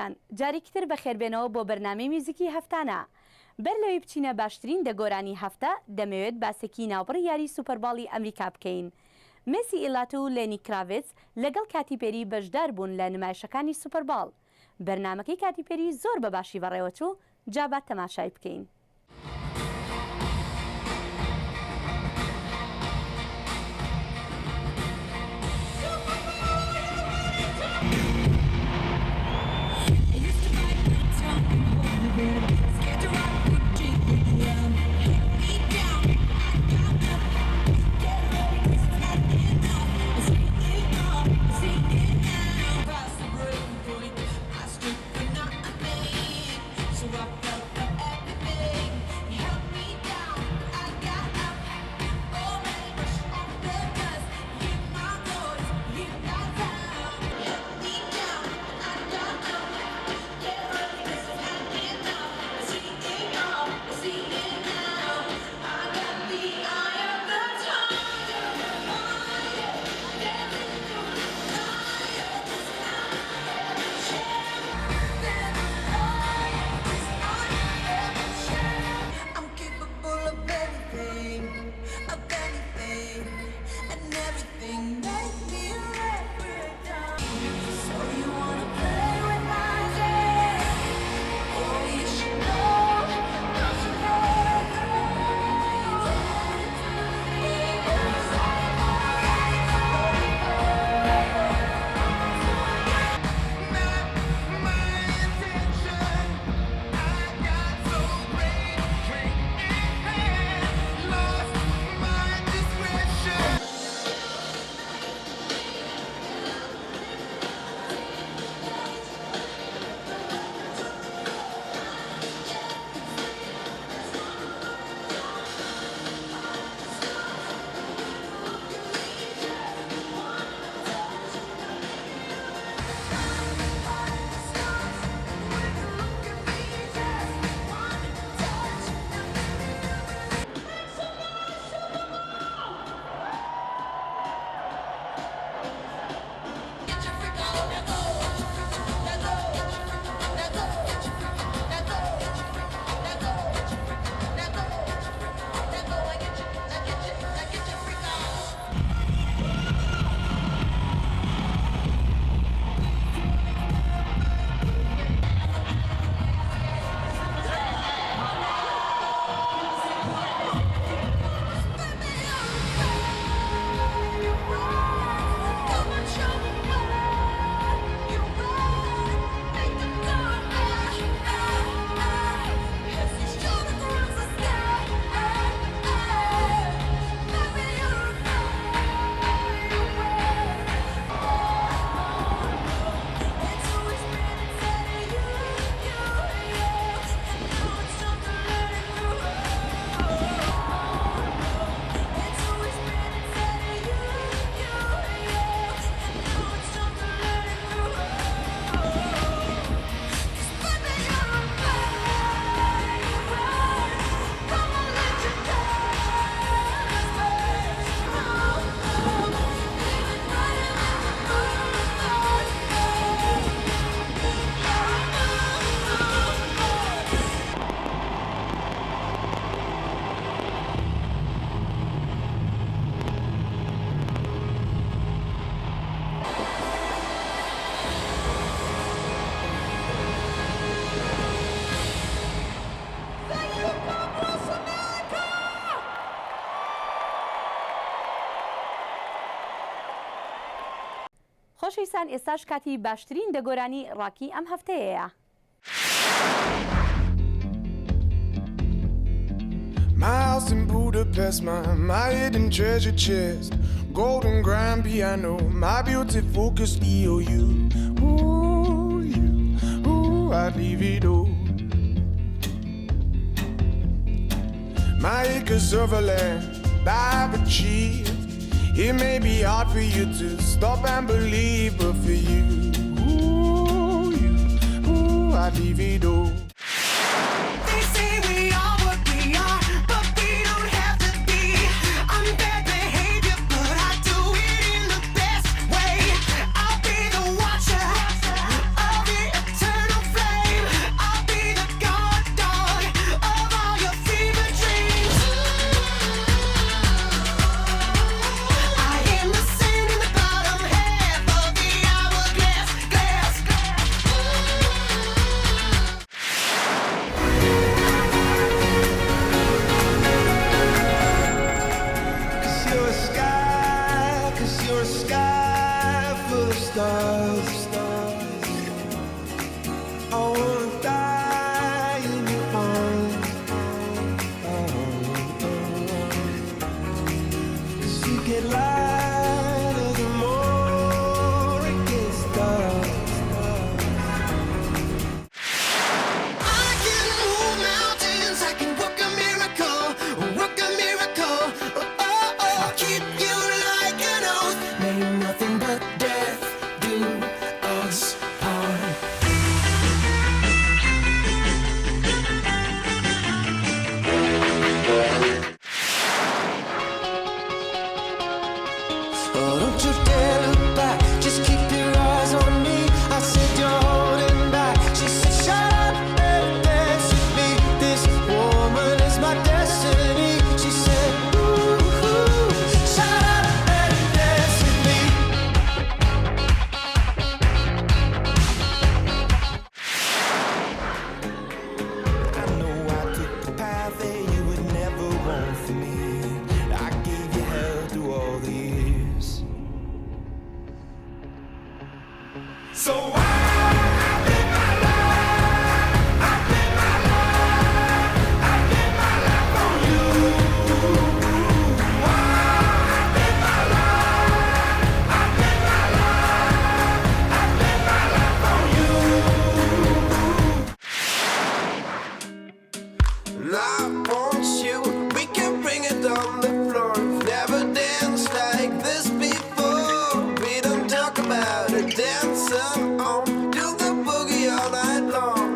خۆشەویستان جارێکتر بەخێربێنەوە بۆ بەرنامەی میوزیکی هەفتانە. بەر لەوەی بچینە باشترین دەگۆرانی هەفتە دەمەوێت باسێکی ناوبڕی یاری سوپەرباڵی ئەمریکا بکەین. مێسی ئیلاتۆ و لێنی کراڤێتس لەگەڵ کاتی پێری بەشدار بوون لە نمایشەکانی سوپەرباڵ. بەرنامەکەی کاتی پێری زۆر بەباشی بەڕێوەچوو، جا با تەماشای بکەین. خۆشەویستان ئێستاش کاتی باشترین دەگۆرانی ڕاکی ئەم هەفتەیەیە. My house in Budapest, my hidden treasure chest, golden grand piano, my beauty focused EOU. Ooh, you, ooh, I'd leave it all. My acres of land I've achieved. It may be hard for you to stop and believe, but for you, ooh, I'd leave it all. They say we are what we are, but we don't have to be. I'm bad behavior, but I do it in the best way. I'll be the watcher of the eternal stars. I wanna die in your arms. You get lighter the more it gets dark. I can move mountains, I can work a miracle, work a miracle. Oh, oh, oh. I'll keep you like an oath. May nothing but death do us part. Oh, don't you dare look back, just keep your eyes on me. I said you're holding back. She said shut up and dance with me. This woman is my destiny. She said ooh, ooh, shut up and dance with me. I know I took the path that you would never want for me. I gave you hell through all the years. So I want you, we can bring it on the floor. Never danced like this before. We don't talk about it, dancing on, do the boogie all night long.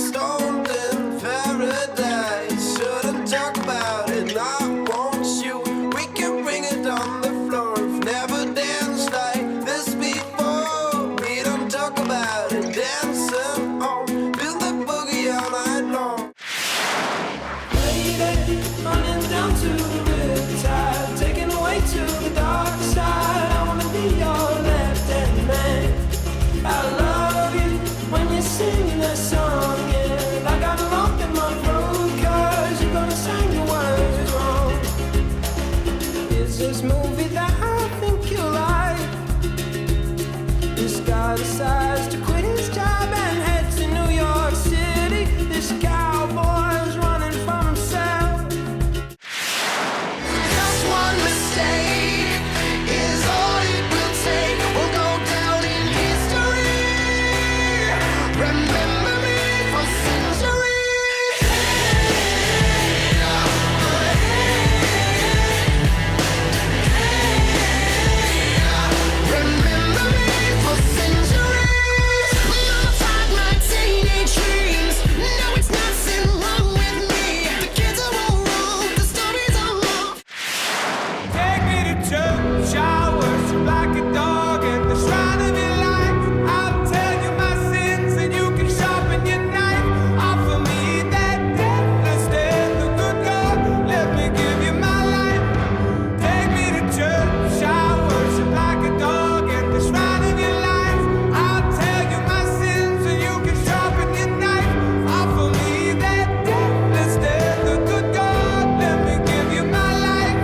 Stoned in paradise, shouldn't talk about it. I want you, we can bring it on the floor. Never danced like this before. We don't talk about it, dancing on, do the boogie all night long. Lady, running down to the riptide, taken away to the dark side. I wanna be your left-hand man. I love you when you sing that song, yeah. I got a lump in my throat 'cause you're gonna sing the words wrong. It's this movie that I think you like. This guy decides to quit his job and head to New York City. This cowboy's running from himself. Just one mistake is all it will take. We'll go down in history. Remember me for centuries. Remember me for centuries. I'll find my teenage dreams. No, it's nothing wrong with me. The kids are all wrong, the stories are wrong. Take me to church, I worship like a dog at the shrine of your life. I'll tell you my sins and you can sharpen your knife. Offer me that deathless death, the good God, let me give you my life. Take me to church, I worship like a dog at the shrine of your life. I'll tell you my sins and you can sharpen your knife. Offer me that deathless death, the good God, let me give you my life.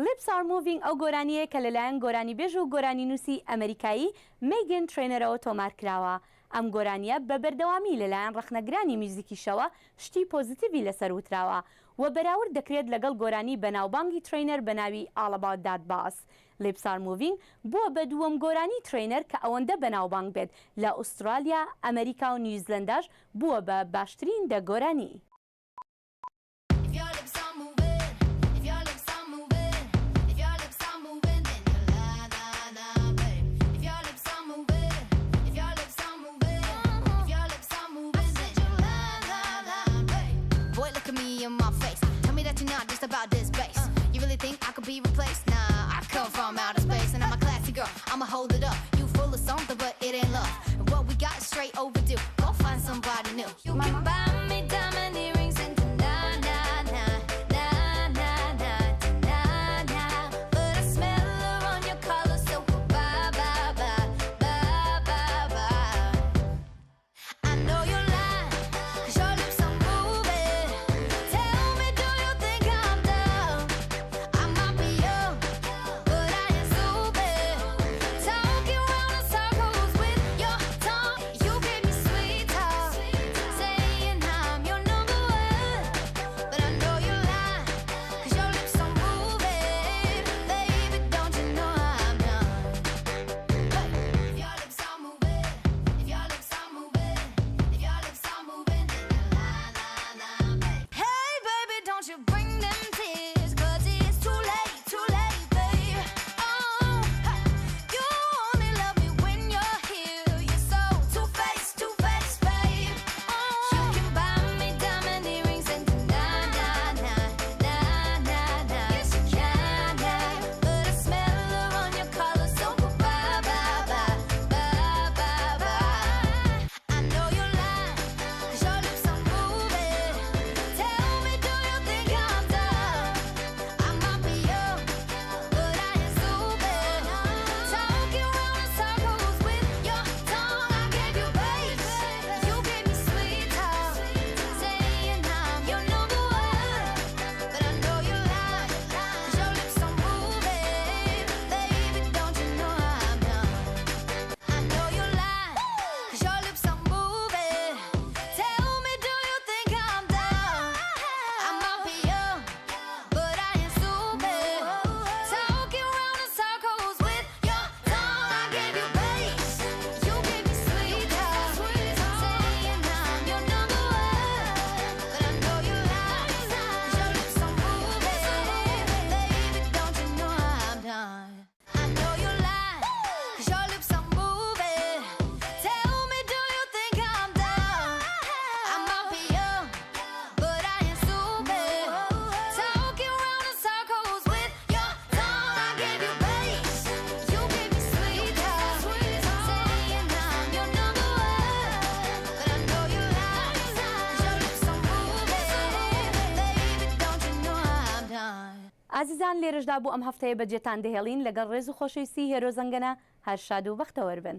Lips are moving ئەو گۆرانیە کە لەلایەن گۆرانی بێژ و گۆرانی نووسی ئەمریکایی میگن ترێنەرەوە تۆمار کراوە. ئەم گۆرانیە بە بەردەوامی لەلایەن ڕەخنەگرانی میوزیکیشەوە شتی پۆزیتیڤی لەسەر وتراوە و بەراورد دەکرێت لەگەڵ گۆرانی بەناوبانگی ترێنەر بە ناوی All About That Bass. Lips are moving بووە بە دووەم گۆرانی ترێنەر کە ئەوەندە بەناوبانگ بێت لە ئوسترالیا، ئەمریکا و نیوزیلەنداش بووە بە باشترین دەگۆرانی. If your lips are moving, if your lips are moving, if your lips are moving, then you're la la la, babe. If your lips are moving, if your lips are moving, if your lips are moving, then you're la la la, babe. Boy, look at me in my face. Tell me that you're not just about this bass. You really think I could be replaced? Nah, I come from outer space and I'm a classy girl. I'ma hold it up. You full of something, but it ain't love. And what we got is straight overdue. Go find somebody new. You can buy me diamond earrings. ئازیزان لێرەشدا بوو ئەم هەفتەیە بەجێتان دەهێڵین لەگەڵ ڕێز و خۆشەویستی هێرۆ زەنگەنە هەر شاد و بەختەوەربن.